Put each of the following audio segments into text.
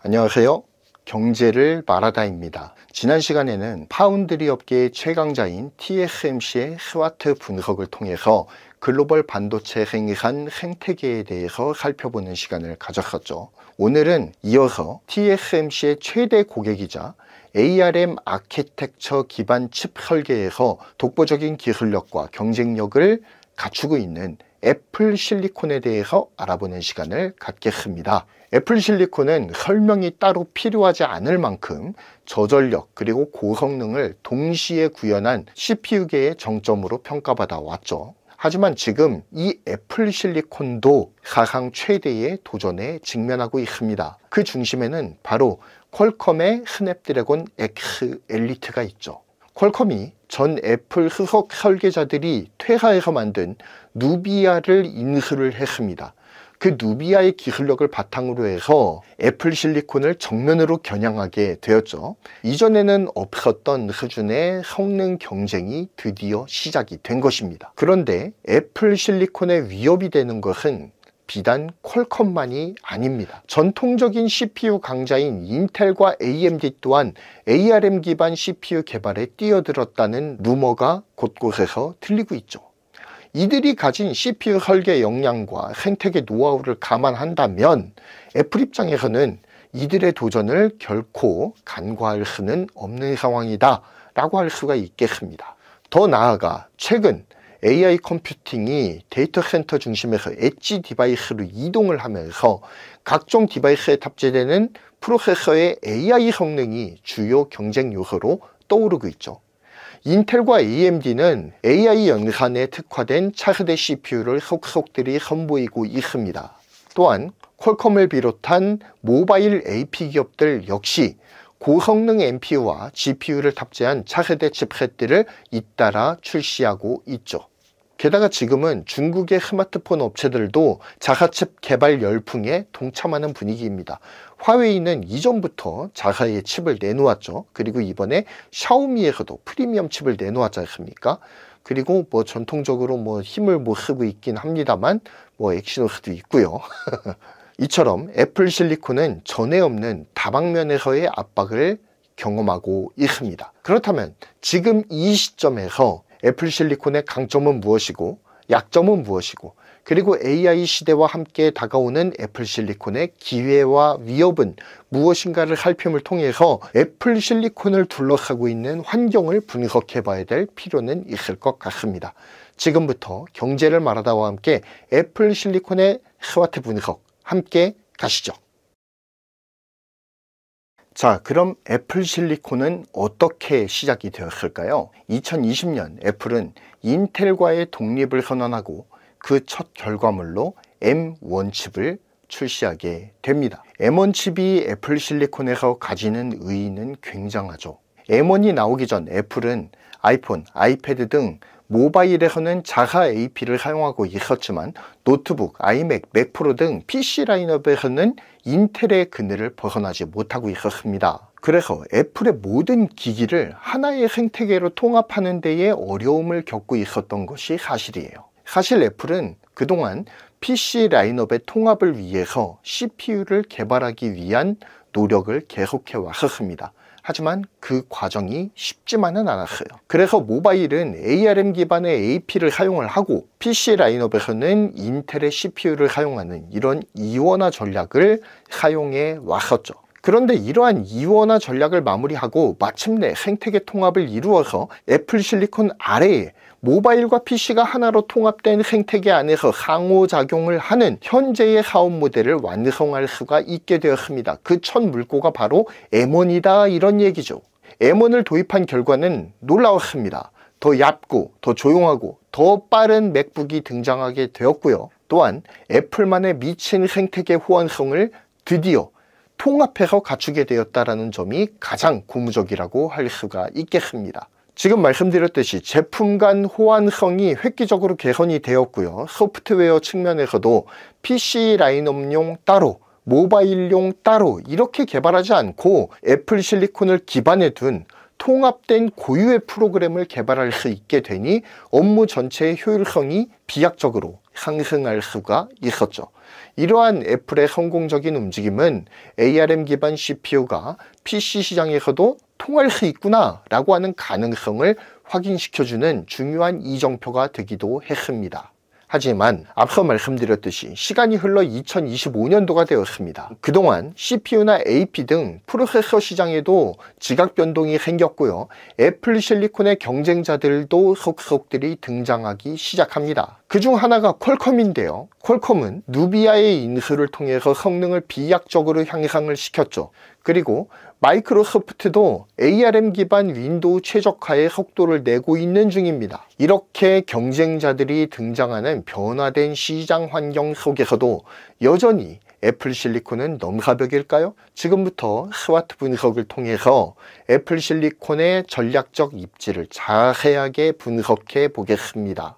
안녕하세요. 경제를 말하다입니다. 지난 시간에는 파운드리 업계의 최강자인 TSMC의 스와트 분석을 통해서 글로벌 반도체 생산 생태계에 대해서 살펴보는 시간을 가졌었죠. 오늘은 이어서 TSMC의 최대 고객이자 ARM 아키텍처 기반 칩 설계에서 독보적인 기술력과 경쟁력을 갖추고 있는 애플 실리콘에 대해서 알아보는 시간을 갖겠습니다. 애플 실리콘은 설명이 따로 필요하지 않을 만큼 저전력 그리고 고성능을 동시에 구현한 CPU계의 정점으로 평가받아 왔죠. 하지만 지금 이 애플 실리콘도 사상 최대의 도전에 직면하고 있습니다. 그 중심에는 바로 퀄컴의 스냅드래곤 X 엘리트가 있죠. 퀄컴이 전 애플 수석 설계자들이 퇴사해서 만든 누비아를 인수를 했습니다. 그 누비아의 기술력을 바탕으로 해서 애플 실리콘을 정면으로 겨냥하게 되었죠. 이전에는 없었던 수준의 성능 경쟁이 드디어 시작이 된 것입니다. 그런데 애플 실리콘의 위협이 되는 것은 비단 퀄컴만이 아닙니다. 전통적인 CPU 강자인 인텔과 AMD 또한 ARM 기반 CPU 개발에 뛰어들었다는 루머가 곳곳에서 들리고 있죠. 이들이 가진 CPU 설계 역량과 생태계 노하우를 감안한다면 애플 입장에서는 이들의 도전을 결코 간과할 수는 없는 상황이다 라고 할 수가 있겠습니다. 더 나아가 최근 AI 컴퓨팅이 데이터 센터 중심에서 엣지 디바이스로 이동을 하면서 각종 디바이스에 탑재되는 프로세서의 AI 성능이 주요 경쟁 요소로 떠오르고 있죠. 인텔과 AMD는 AI 연산에 특화된 차세대 CPU를 속속들이 선보이고 있습니다. 또한 퀄컴을 비롯한 모바일 AP 기업들 역시 고성능 NPU와 GPU를 탑재한 차세대 칩셋들을 잇따라 출시하고 있죠. 게다가 지금은 중국의 스마트폰 업체들도 자사칩 개발 열풍에 동참하는 분위기입니다. 화웨이는 이전부터 자사의 칩을 내놓았죠. 그리고 이번에 샤오미에서도 프리미엄 칩을 내놓았지 않습니까? 그리고 전통적으로 힘을 못 쓰고 있긴 합니다만 엑시노스도 있고요. 이처럼 애플 실리콘은 전에 없는 다방면에서의 압박을 경험하고 있습니다. 그렇다면 지금 이 시점에서 애플 실리콘의 강점은 무엇이고 약점은 무엇이고 그리고 AI 시대와 함께 다가오는 애플 실리콘의 기회와 위협은 무엇인가를 살핌을 통해서 애플 실리콘을 둘러싸고 있는 환경을 분석해 봐야 될 필요는 있을 것 같습니다. 지금부터 경제를 말하다와 함께 애플 실리콘의 스와트 분석 함께 가시죠. 자, 그럼 애플 실리콘은 어떻게 시작이 되었을까요? 2020년 애플은 인텔과의 독립을 선언하고 그 첫 결과물로 M1 칩을 출시하게 됩니다. M1 칩이 애플 실리콘에서 가지는 의의는 굉장하죠. M1이 나오기 전 애플은 아이폰, 아이패드 등 모바일에서는 자사 AP를 사용하고 있었지만 노트북, 아이맥, 맥프로 등 PC 라인업에서는 인텔의 그늘을 벗어나지 못하고 있었습니다. 그래서 애플의 모든 기기를 하나의 생태계로 통합하는 데에 어려움을 겪고 있었던 것이 사실이에요. 사실 애플은 그동안 PC 라인업의 통합을 위해서 CPU를 개발하기 위한 노력을 계속해 왔었습니다. 하지만 그 과정이 쉽지만은 않았어요. 그래서 모바일은 ARM 기반의 AP를 사용을 하고 PC 라인업에서는 인텔의 CPU를 사용하는 이런 이원화 전략을 사용해 왔었죠. 그런데 이러한 이원화 전략을 마무리하고 마침내 생태계 통합을 이루어서 애플 실리콘 아래에 모바일과 PC가 하나로 통합된 생태계 안에서 상호작용을 하는 현재의 사업 모델을 완성할 수가 있게 되었습니다. 그 첫 물꼬가 바로 M1이다 이런 얘기죠. M1을 도입한 결과는 놀라웠습니다. 더 얇고 더 조용하고 더 빠른 맥북이 등장하게 되었고요. 또한 애플만의 미친 생태계 호환성을 드디어 통합해서 갖추게 되었다는 점이 가장 고무적이라고 할 수가 있겠습니다. 지금 말씀드렸듯이 제품 간 호환성이 획기적으로 개선이 되었고요. 소프트웨어 측면에서도 PC 라인업용 따로, 모바일용 따로 이렇게 개발하지 않고 애플 실리콘을 기반에 둔 통합된 고유의 프로그램을 개발할 수 있게 되니 업무 전체의 효율성이 비약적으로 상승할 수가 있었죠. 이러한 애플의 성공적인 움직임은 ARM 기반 CPU가 PC 시장에서도 통할 수 있구나 라고 하는 가능성을 확인시켜주는 중요한 이정표가 되기도 했습니다. 하지만 앞서 말씀드렸듯이 시간이 흘러 2025년도가 되었습니다. 그동안 CPU나 AP 등 프로세서 시장에도 지각 변동이 생겼고요. 애플 실리콘의 경쟁자들도 속속들이 등장하기 시작합니다. 그중 하나가 퀄컴인데요. 퀄컴은 누비아의 인수를 통해서 성능을 비약적으로 향상을 시켰죠. 그리고 마이크로소프트도 ARM 기반 윈도우 최적화의 속도를 내고 있는 중입니다. 이렇게 경쟁자들이 등장하는 변화된 시장 환경 속에서도 여전히 애플 실리콘은 넘사벽일까요? 지금부터 스와트 분석을 통해서 애플 실리콘의 전략적 입지를 자세하게 분석해 보겠습니다.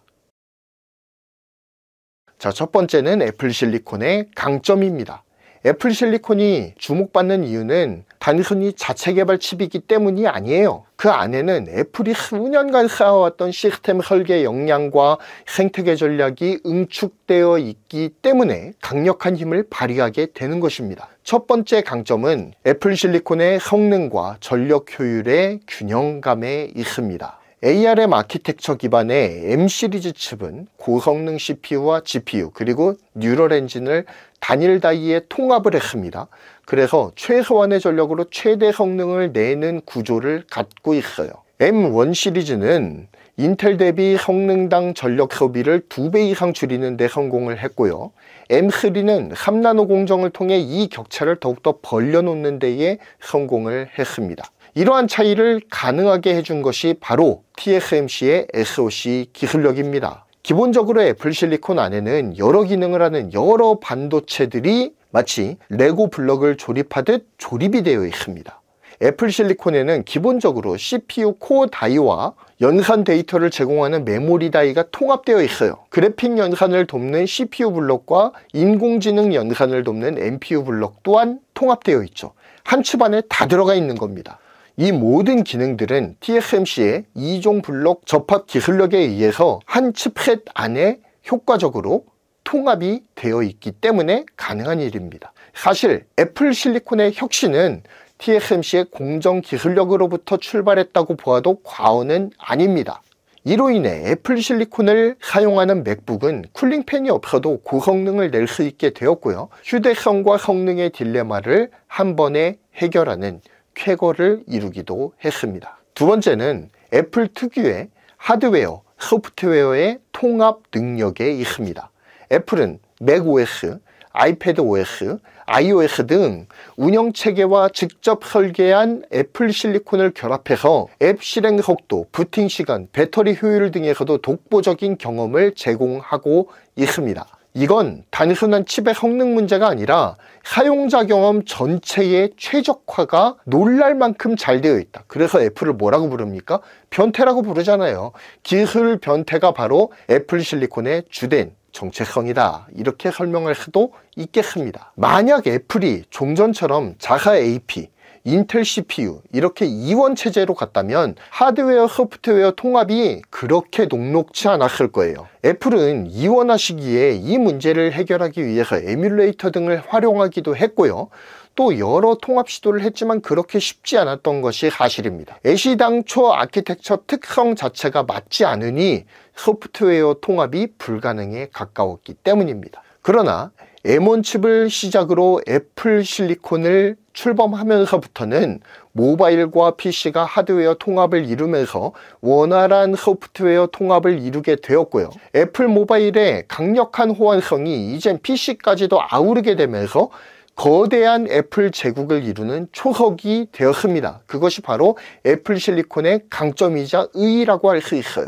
자, 첫 번째는 애플 실리콘의 강점입니다. 애플 실리콘이 주목받는 이유는 단순히 자체 개발 칩이기 때문이 아니에요. 그 안에는 애플이 수년간 쌓아왔던 시스템 설계 역량과 생태계 전략이 응축되어 있기 때문에 강력한 힘을 발휘하게 되는 것입니다. 첫 번째 강점은 애플 실리콘의 성능과 전력 효율의 균형감에 있습니다. ARM 아키텍처 기반의 M 시리즈 칩은 고성능 CPU와 GPU 그리고 뉴럴 엔진을 단일 다이에 통합을 했습니다. 그래서 최소한의 전력으로 최대 성능을 내는 구조를 갖고 있어요. M1 시리즈는 인텔 대비 성능당 전력 소비를 2배 이상 줄이는 데 성공을 했고요. M3는 3나노 공정을 통해 이 격차를 더욱더 벌려놓는 데에 성공을 했습니다. 이러한 차이를 가능하게 해준 것이 바로 TSMC의 SoC 기술력입니다. 기본적으로 애플 실리콘 안에는 여러 기능을 하는 여러 반도체들이 마치 레고 블럭을 조립하듯 조립이 되어 있습니다. 애플 실리콘에는 기본적으로 CPU 코어 다이와 연산 데이터를 제공하는 메모리 다이가 통합되어 있어요. 그래픽 연산을 돕는 CPU 블럭과 인공지능 연산을 돕는 NPU 블럭 또한 통합되어 있죠. 한 칩 안에 다 들어가 있는 겁니다. 이 모든 기능들은 TSMC의 2종 블록 접합 기술력에 의해서 한 칩셋 안에 효과적으로 통합이 되어 있기 때문에 가능한 일입니다. 사실 애플 실리콘의 혁신은 TSMC의 공정 기술력으로부터 출발했다고 보아도 과언은 아닙니다. 이로 인해 애플 실리콘을 사용하는 맥북은 쿨링팬이 없어도 고성능을 낼 수 있게 되었고요. 휴대성과 성능의 딜레마를 한 번에 해결하는 쾌거를 이루기도 했습니다. 두 번째는 애플 특유의 하드웨어, 소프트웨어의 통합 능력에 있습니다. 애플은 맥OS, 아이패드OS, iOS 등 운영체계와 직접 설계한 애플 실리콘을 결합해서 앱 실행 속도, 부팅 시간, 배터리 효율 등에서도 독보적인 경험을 제공하고 있습니다. 이건 단순한 칩의 성능 문제가 아니라 사용자 경험 전체의 최적화가 놀랄 만큼 잘 되어 있다. 그래서 애플을 뭐라고 부릅니까? 변태라고 부르잖아요. 기술 변태가 바로 애플 실리콘의 주된 정체성이다. 이렇게 설명할 수도 있겠습니다. 만약 애플이 종전처럼 자사 AP, 인텔 CPU 이렇게 이원 체제로 갔다면 하드웨어 소프트웨어 통합이 그렇게 녹록지 않았을 거예요. 애플은 이원화 시기에 이 문제를 해결하기 위해서 에뮬레이터 등을 활용하기도 했고요. 또 여러 통합 시도를 했지만 그렇게 쉽지 않았던 것이 사실입니다. 애시당초 아키텍처 특성 자체가 맞지 않으니 소프트웨어 통합이 불가능에 가까웠기 때문입니다. 그러나 M1 칩을 시작으로 애플 실리콘을 출범하면서부터는 모바일과 PC가 하드웨어 통합을 이루면서 원활한 소프트웨어 통합을 이루게 되었고요. 애플 모바일의 강력한 호환성이 이젠 PC까지도 아우르게 되면서 거대한 애플 제국을 이루는 초석이 되었습니다. 그것이 바로 애플 실리콘의 강점이자 의의라고 할 수 있어요.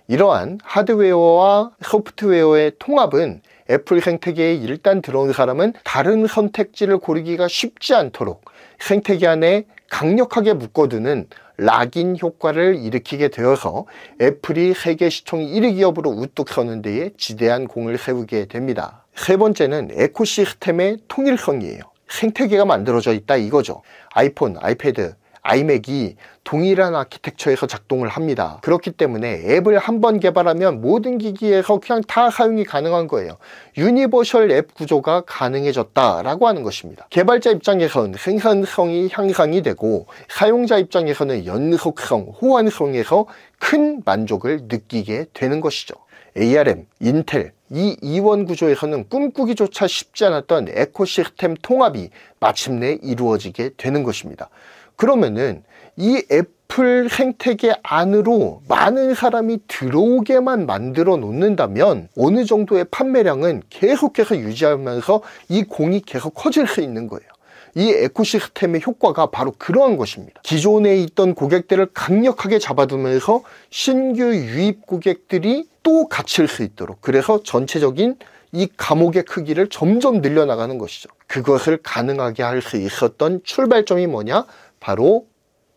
이러한 하드웨어와 소프트웨어의 통합은 애플 생태계에 일단 들어온 사람은 다른 선택지를 고르기가 쉽지 않도록 생태계 안에 강력하게 묶어두는 락인 효과를 일으키게 되어서 애플이 세계 시총 1위 기업으로 우뚝 서는 데에 지대한 공을 세우게 됩니다. 세 번째는 에코시스템의 통일성이에요. 생태계가 만들어져 있다 이거죠. 아이폰, 아이패드, 아이맥이 동일한 아키텍처에서 작동을 합니다. 그렇기 때문에 앱을 한번 개발하면 모든 기기에서 그냥 다 사용이 가능한 거예요. 유니버셜 앱 구조가 가능해졌다라고 하는 것입니다. 개발자 입장에서는 생산성이 향상이 되고 사용자 입장에서는 연속성, 호환성에서 큰 만족을 느끼게 되는 것이죠. ARM, 인텔, 이 이원 구조에서는 꿈꾸기조차 쉽지 않았던 에코시스템 통합이 마침내 이루어지게 되는 것입니다. 그러면은 이 애플 생태계 안으로 많은 사람이 들어오게만 만들어 놓는다면 어느 정도의 판매량은 계속해서 유지하면서 이 공이 계속 커질 수 있는 거예요. 이 에코시스템의 효과가 바로 그러한 것입니다. 기존에 있던 고객들을 강력하게 잡아두면서 신규 유입 고객들이 또 갇힐 수 있도록, 그래서 전체적인 이 감옥의 크기를 점점 늘려나가는 것이죠. 그것을 가능하게 할 수 있었던 출발점이 뭐냐? 바로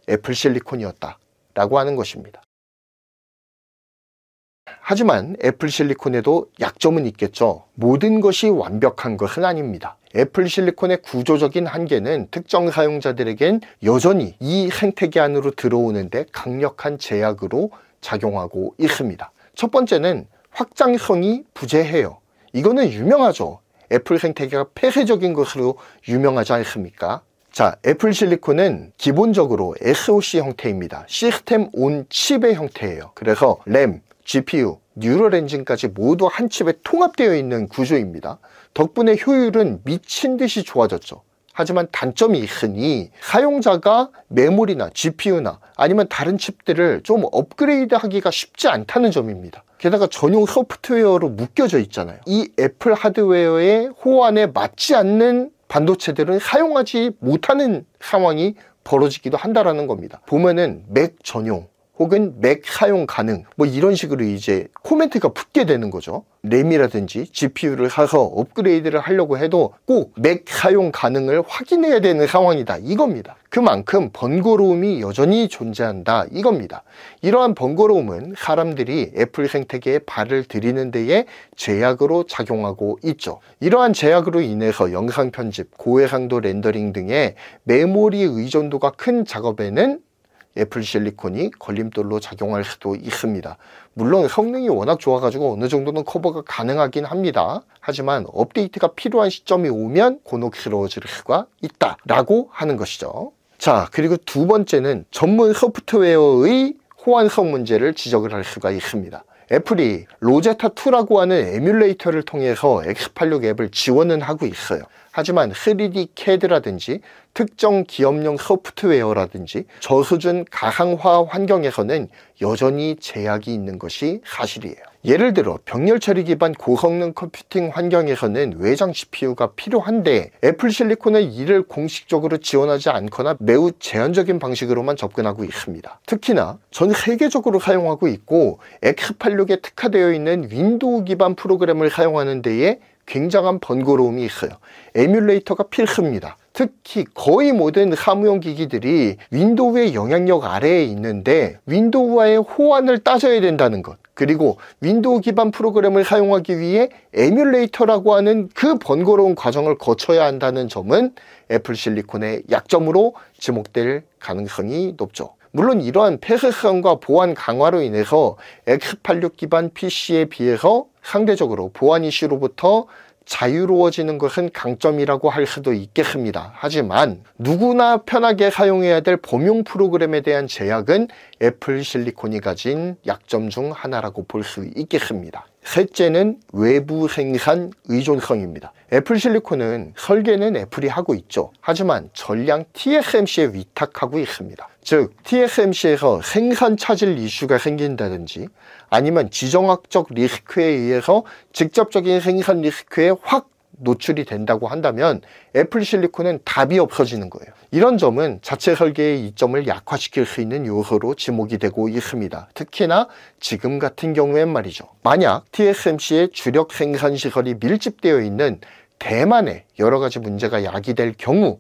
애플 실리콘이었다 라고 하는 것입니다. 하지만 애플 실리콘에도 약점은 있겠죠. 모든 것이 완벽한 것은 아닙니다. 애플 실리콘의 구조적인 한계는 특정 사용자들에겐 여전히 이 생태계 안으로 들어오는데 강력한 제약으로 작용하고 있습니다. 첫 번째는 확장성이 부재해요. 이거는 유명하죠. 애플 생태계가 폐쇄적인 것으로 유명하지 않습니까? 자, 애플 실리콘은 기본적으로 SoC 형태입니다. 시스템 온 칩의 형태예요. 그래서 램, GPU, 뉴럴 엔진까지 모두 한 칩에 통합되어 있는 구조입니다. 덕분에 효율은 미친 듯이 좋아졌죠. 하지만 단점이 있으니 사용자가 메모리나 GPU나 아니면 다른 칩들을 좀 업그레이드 하기가 쉽지 않다는 점입니다. 게다가 전용 소프트웨어로 묶여져 있잖아요. 이 애플 하드웨어의 호환에 맞지 않는 반도체들은 사용하지 못하는 상황이 벌어지기도 한다라는 겁니다. 보면은 맥 전용 혹은 맥 사용 가능 뭐 이런 식으로 이제 코멘트가 붙게 되는 거죠. 램이라든지 GPU를 사서 업그레이드를 하려고 해도 꼭 맥 사용 가능을 확인해야 되는 상황이다 이겁니다. 그만큼 번거로움이 여전히 존재한다 이겁니다. 이러한 번거로움은 사람들이 애플 생태계에 발을 들이는 데에 제약으로 작용하고 있죠. 이러한 제약으로 인해서 영상 편집, 고해상도 렌더링 등의 메모리 의존도가 큰 작업에는 애플 실리콘이 걸림돌로 작용할 수도 있습니다. 물론 성능이 워낙 좋아가지고 어느 정도는 커버가 가능하긴 합니다. 하지만 업데이트가 필요한 시점이 오면 곤혹스러워질 수가 있다라고 하는 것이죠. 자, 그리고 두 번째는 전문 소프트웨어의 호환성 문제를 지적을 할 수가 있습니다. 애플이 로제타2라고 하는 에뮬레이터를 통해서 X86 앱을 지원은 하고 있어요. 하지만 3D CAD라든지 특정 기업용 소프트웨어라든지 저수준 가상화 환경에서는 여전히 제약이 있는 것이 사실이에요. 예를 들어 병렬 처리 기반 고성능 컴퓨팅 환경에서는 외장 GPU가 필요한데 애플 실리콘은 이를 공식적으로 지원하지 않거나 매우 제한적인 방식으로만 접근하고 있습니다. 특히나 전 세계적으로 사용하고 있고 X86에 특화되어 있는 윈도우 기반 프로그램을 사용하는 데에 굉장한 번거로움이 있어요. 에뮬레이터가 필수입니다. 특히 거의 모든 사무용 기기들이 윈도우의 영향력 아래에 있는데 윈도우와의 호환을 따져야 된다는 것, 그리고 윈도우 기반 프로그램을 사용하기 위해 에뮬레이터라고 하는 그 번거로운 과정을 거쳐야 한다는 점은 애플 실리콘의 약점으로 지목될 가능성이 높죠. 물론 이러한 폐쇄성과 보안 강화로 인해서 X86 기반 PC에 비해서 상대적으로 보안 이슈로부터 자유로워지는 것은 강점이라고 할 수도 있겠습니다. 하지만 누구나 편하게 사용해야 될 범용 프로그램에 대한 제약은 애플 실리콘이 가진 약점 중 하나라고 볼 수 있겠습니다. 셋째는 외부 생산 의존성입니다. 애플 실리콘은 설계는 애플이 하고 있죠. 하지만 전량 TSMC에 위탁하고 있습니다. 즉 TSMC에서 생산 차질 이슈가 생긴다든지 아니면 지정학적 리스크에 의해서 직접적인 생산 리스크에 확 노출이 된다고 한다면 애플 실리콘은 답이 없어지는 거예요. 이런 점은 자체 설계의 이점을 약화시킬 수 있는 요소로 지목이 되고 있습니다. 특히나 지금 같은 경우엔 말이죠. 만약 TSMC의 주력 생산 시설이 밀집되어 있는 대만에 여러 가지 문제가 야기될 경우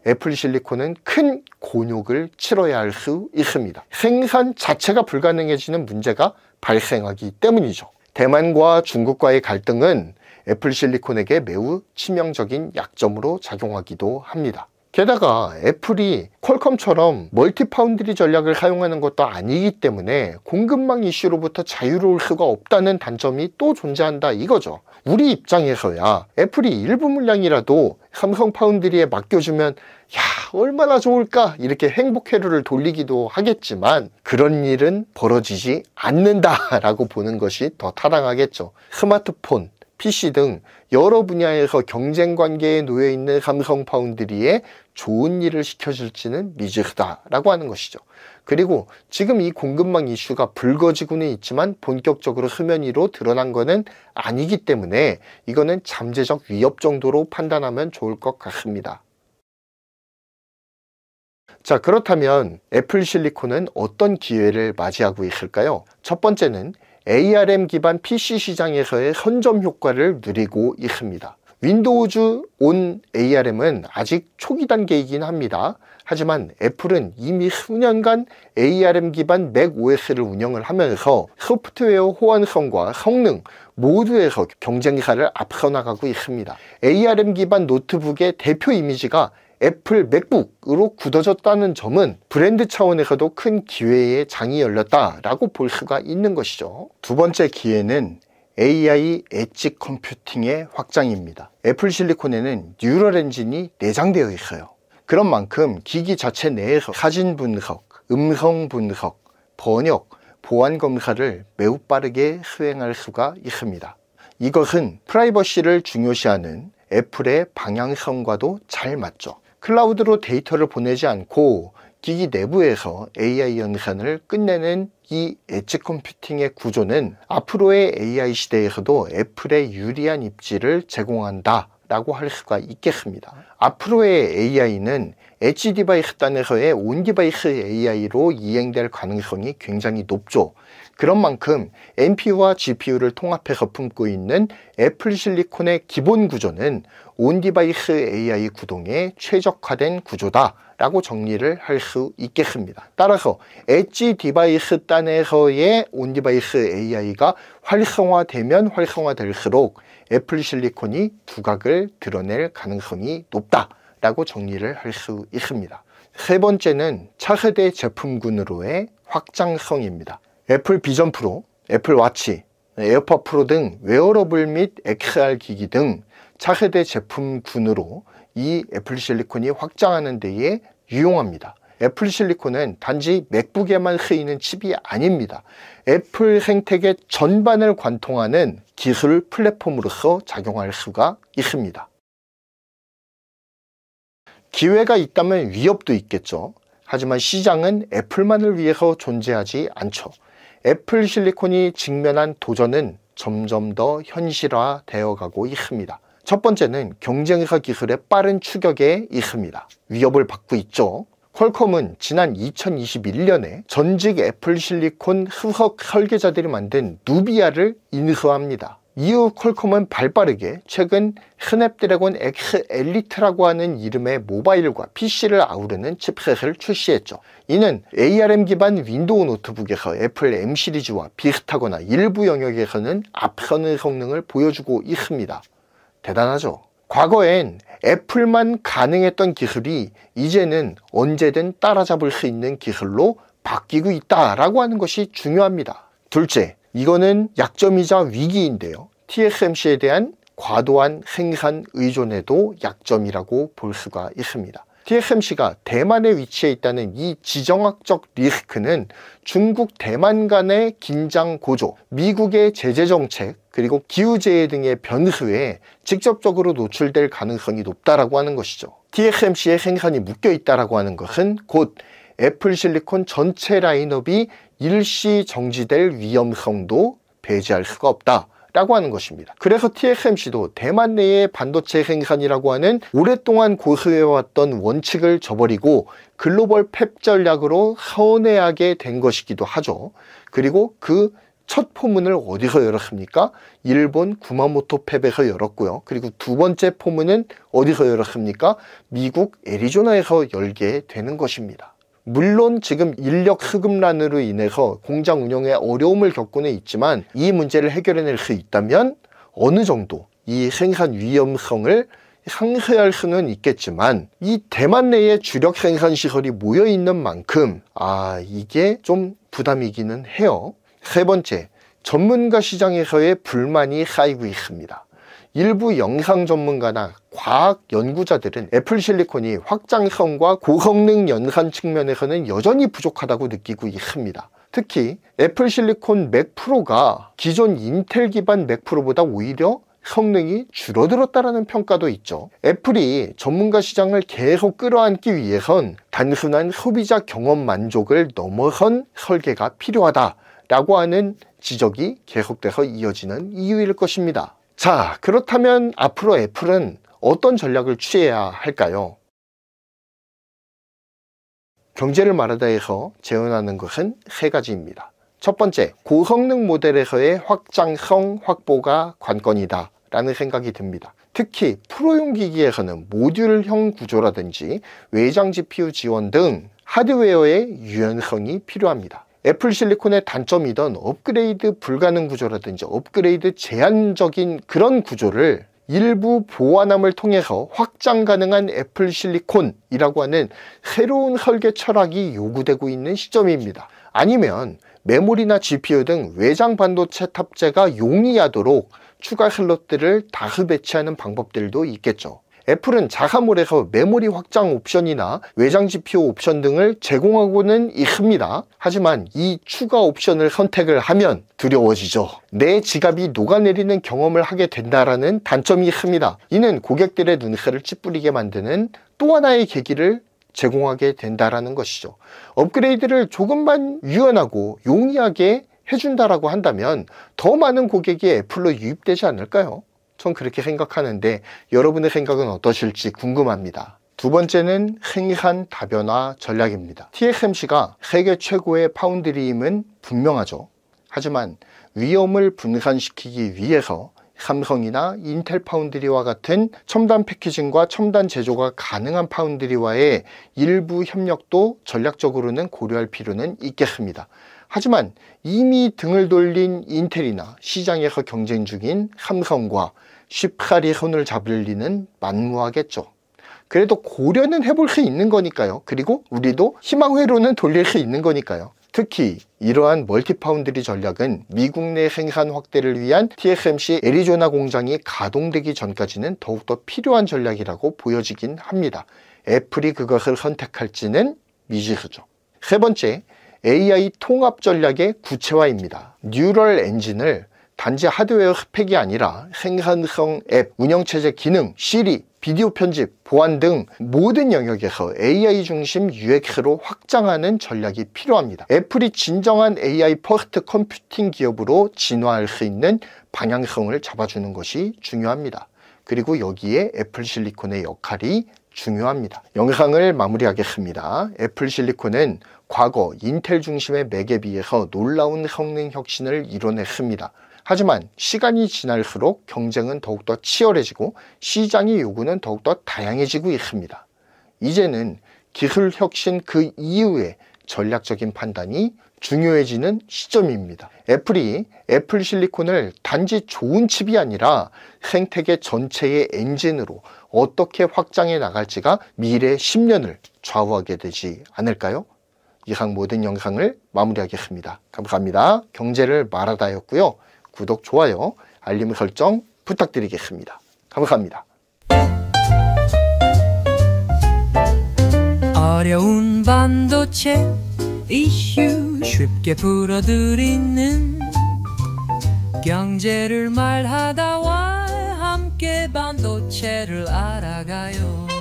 애플 실리콘은 큰 곤욕을 치러야 할 수 있습니다. 생산 자체가 불가능해지는 문제가 발생하기 때문이죠. 대만과 중국과의 갈등은 애플 실리콘에게 매우 치명적인 약점으로 작용하기도 합니다. 게다가 애플이 퀄컴처럼 멀티파운드리 전략을 사용하는 것도 아니기 때문에 공급망 이슈로부터 자유로울 수가 없다는 단점이 또 존재한다 이거죠. 우리 입장에서야 애플이 일부 물량이라도 삼성 파운드리에 맡겨주면 야 얼마나 좋을까 이렇게 행복회로를 돌리기도 하겠지만 그런 일은 벌어지지 않는다라고 보는 것이 더 타당하겠죠. 스마트폰, PC 등 여러 분야에서 경쟁 관계에 놓여 있는 삼성 파운드리에 좋은 일을 시켜줄지는 미지수다라고 하는 것이죠. 그리고 지금 이 공급망 이슈가 불거지고는 있지만 본격적으로 수면 위로 드러난 것은 아니기 때문에 이거는 잠재적 위협 정도로 판단하면 좋을 것 같습니다. 자, 그렇다면 애플 실리콘은 어떤 기회를 맞이하고 있을까요? 첫 번째는 ARM 기반 PC 시장에서의 선점 효과를 누리고 있습니다. 윈도우즈 온 ARM은 아직 초기 단계이긴 합니다. 하지만 애플은 이미 수년간 ARM 기반 맥OS를 운영을 하면서 소프트웨어 호환성과 성능 모두에서 경쟁사를 앞서 나가고 있습니다. ARM 기반 노트북의 대표 이미지가 애플 맥북으로 굳어졌다는 점은 브랜드 차원에서도 큰 기회의 장이 열렸다라고 볼 수가 있는 것이죠. 두 번째 기회는 AI 엣지 컴퓨팅의 확장입니다. 애플 실리콘에는 뉴럴 엔진이 내장되어 있어요. 그런 만큼 기기 자체 내에서 사진 분석, 음성 분석, 번역, 보안 검사를 매우 빠르게 수행할 수가 있습니다. 이것은 프라이버시를 중요시하는 애플의 방향성과도 잘 맞죠. 클라우드로 데이터를 보내지 않고 기기 내부에서 AI 연산을 끝내는 이 엣지 컴퓨팅의 구조는 앞으로의 AI 시대에서도 애플의 유리한 입지를 제공한다 라고 할 수가 있겠습니다. 앞으로의 AI는 엣지 디바이스 단에서의 온 디바이스 AI로 이행될 가능성이 굉장히 높죠. 그런 만큼 NPU와 GPU를 통합해서 품고 있는 애플 실리콘의 기본 구조는 온 디바이스 AI 구동에 최적화된 구조다 라고 정리를 할 수 있겠습니다. 따라서 엣지 디바이스 단에서의 온 디바이스 AI가 활성화되면 활성화될수록 애플 실리콘이 두각을 드러낼 가능성이 높다 라고 정리를 할 수 있습니다. 세 번째는 차세대 제품군으로의 확장성입니다. 애플 비전 프로, 애플 워치, 에어팟 프로 등 웨어러블 및 XR 기기 등 차세대 제품군으로 이 애플 실리콘이 확장하는 데에 유용합니다. 애플 실리콘은 단지 맥북에만 쓰이는 칩이 아닙니다. 애플 생태계 전반을 관통하는 기술 플랫폼으로서 작용할 수가 있습니다. 기회가 있다면 위협도 있겠죠. 하지만 시장은 애플만을 위해서 존재하지 않죠. 애플 실리콘이 직면한 도전은 점점 더 현실화되어 가고 있습니다. 첫 번째는 경쟁사 기술의 빠른 추격에 있습니다. 위협을 받고 있죠. 퀄컴은 지난 2021년에 전직 애플 실리콘 수석 설계자들이 만든 누비아를 인수합니다. 이후 퀄컴은 발빠르게 최근 스냅드래곤 X 엘리트라고 하는 이름의 모바일과 PC를 아우르는 칩셋을 출시했죠. 이는 ARM 기반 윈도우 노트북에서 애플 M 시리즈와 비슷하거나 일부 영역에서는 앞서는 성능을 보여주고 있습니다. 대단하죠? 과거엔 애플만 가능했던 기술이 이제는 언제든 따라잡을 수 있는 기술로 바뀌고 있다라고 하는 것이 중요합니다. 둘째, 이거는 약점이자 위기인데요. TSMC에 대한 과도한 생산 의존에도 약점이라고 볼 수가 있습니다. TSMC가 대만에 위치해 있다는 이 지정학적 리스크는 중국, 대만 간의 긴장 고조, 미국의 제재 정책, 그리고 기후재해 등의 변수에 직접적으로 노출될 가능성이 높다라고 하는 것이죠. TSMC의 생산이 묶여 있다라고 하는 것은 곧 애플 실리콘 전체 라인업이 일시 정지될 위험성도 배제할 수가 없다 라고 하는 것입니다. 그래서 TSMC도 대만 내의 반도체 생산이라고 하는 오랫동안 고수해왔던 원칙을 저버리고 글로벌 팹 전략으로 선회하게 된 것이기도 하죠. 그리고 그 첫 포문을 어디서 열었습니까? 일본 구마모토 팹에서 열었고요. 그리고 두 번째 포문은 어디서 열었습니까? 미국 애리조나에서 열게 되는 것입니다. 물론 지금 인력 수급난으로 인해서 공장 운영에 어려움을 겪고는 있지만 이 문제를 해결해낼 수 있다면 어느 정도 이 생산 위험성을 상회할 수는 있겠지만 이 대만 내에 주력 생산 시설이 모여 있는 만큼 이게 좀 부담이기는 해요. 세 번째, 전문가 시장에서의 불만이 쌓이고 있습니다. 일부 영상 전문가나 과학 연구자들은 애플 실리콘이 확장성과 고성능 연산 측면에서는 여전히 부족하다고 느끼고 있습니다. 특히 애플 실리콘 맥 프로가 기존 인텔 기반 맥 프로보다 오히려 성능이 줄어들었다는 평가도 있죠. 애플이 전문가 시장을 계속 끌어안기 위해선 단순한 소비자 경험 만족을 넘어선 설계가 필요하다라고 하는 지적이 계속돼서 이어지는 이유일 것입니다. 자, 그렇다면 앞으로 애플은 어떤 전략을 취해야 할까요? 경제를 말하다에서 제언하는 것은 세 가지입니다. 첫 번째, 고성능 모델에서의 확장성 확보가 관건이다 라는 생각이 듭니다. 특히 프로용 기기에서는 모듈형 구조라든지 외장 GPU 지원 등 하드웨어의 유연성이 필요합니다. 애플 실리콘의 단점이던 업그레이드 불가능 구조라든지 업그레이드 제한적인 그런 구조를 일부 보완함을 통해서 확장 가능한 애플 실리콘이라고 하는 새로운 설계 철학이 요구되고 있는 시점입니다. 아니면 메모리나 GPU 등 외장 반도체 탑재가 용이하도록 추가 슬롯들을 다수 배치하는 방법들도 있겠죠. 애플은 자사몰에서 메모리 확장 옵션이나 외장 GPU 옵션 등을 제공하고는 있습니다. 하지만 이 추가 옵션을 선택을 하면 두려워지죠. 내 지갑이 녹아내리는 경험을 하게 된다라는 단점이 있습니다. 이는 고객들의 눈살을 찌푸리게 만드는 또 하나의 계기를 제공하게 된다라는 것이죠. 업그레이드를 조금만 유연하고 용이하게 해준다라고 한다면 더 많은 고객이 애플로 유입되지 않을까요? 전 그렇게 생각하는데 여러분의 생각은 어떠실지 궁금합니다. 두 번째는 생산 다변화 전략입니다. TSMC가 세계 최고의 파운드리임은 분명하죠. 하지만 위험을 분산시키기 위해서 삼성이나 인텔 파운드리와 같은 첨단 패키징과 첨단 제조가 가능한 파운드리와의 일부 협력도 전략적으로는 고려할 필요는 있겠습니다. 하지만 이미 등을 돌린 인텔이나 시장에서 경쟁 중인 삼성과 쉽사리 손을 잡을 리는 만무하겠죠. 그래도 고려는 해볼 수 있는 거니까요. 그리고 우리도 희망회로는 돌릴 수 있는 거니까요. 특히 이러한 멀티파운드리 전략은 미국 내 생산 확대를 위한 TSMC 애리조나 공장이 가동되기 전까지는 더욱더 필요한 전략이라고 보여지긴 합니다. 애플이 그것을 선택할지는 미지수죠. 세 번째, AI 통합 전략의 구체화입니다. 뉴럴 엔진을 단지 하드웨어 스펙이 아니라 생산성 앱, 운영체제 기능, 시리, 비디오 편집, 보안 등 모든 영역에서 AI 중심 UX로 확장하는 전략이 필요합니다. 애플이 진정한 AI 퍼스트 컴퓨팅 기업으로 진화할 수 있는 방향성을 잡아주는 것이 중요합니다. 그리고 여기에 애플 실리콘의 역할이 중요합니다. 영상을 마무리하겠습니다. 애플 실리콘은 과거 인텔 중심의 맥에 비해서 놀라운 성능 혁신을 이뤄냈습니다. 하지만 시간이 지날수록 경쟁은 더욱더 치열해지고 시장의 요구는 더욱더 다양해지고 있습니다. 이제는 기술 혁신 그 이후에 전략적인 판단이 중요해지는 시점입니다. 애플이 애플 실리콘을 단지 좋은 칩이 아니라 생태계 전체의 엔진으로 어떻게 확장해 나갈지가 미래 10년을 좌우하게 되지 않을까요? 이상 모든 영상을 마무리하겠습니다. 감사합니다. 경제를 말하다였고요. 구독, 좋아요, 알림 설정 부탁드리겠습니다. 감사합니다. 어려운 반도체 이슈 쉽게 풀어드리는 경제를 말하다와 함께 반도체를 알아가요.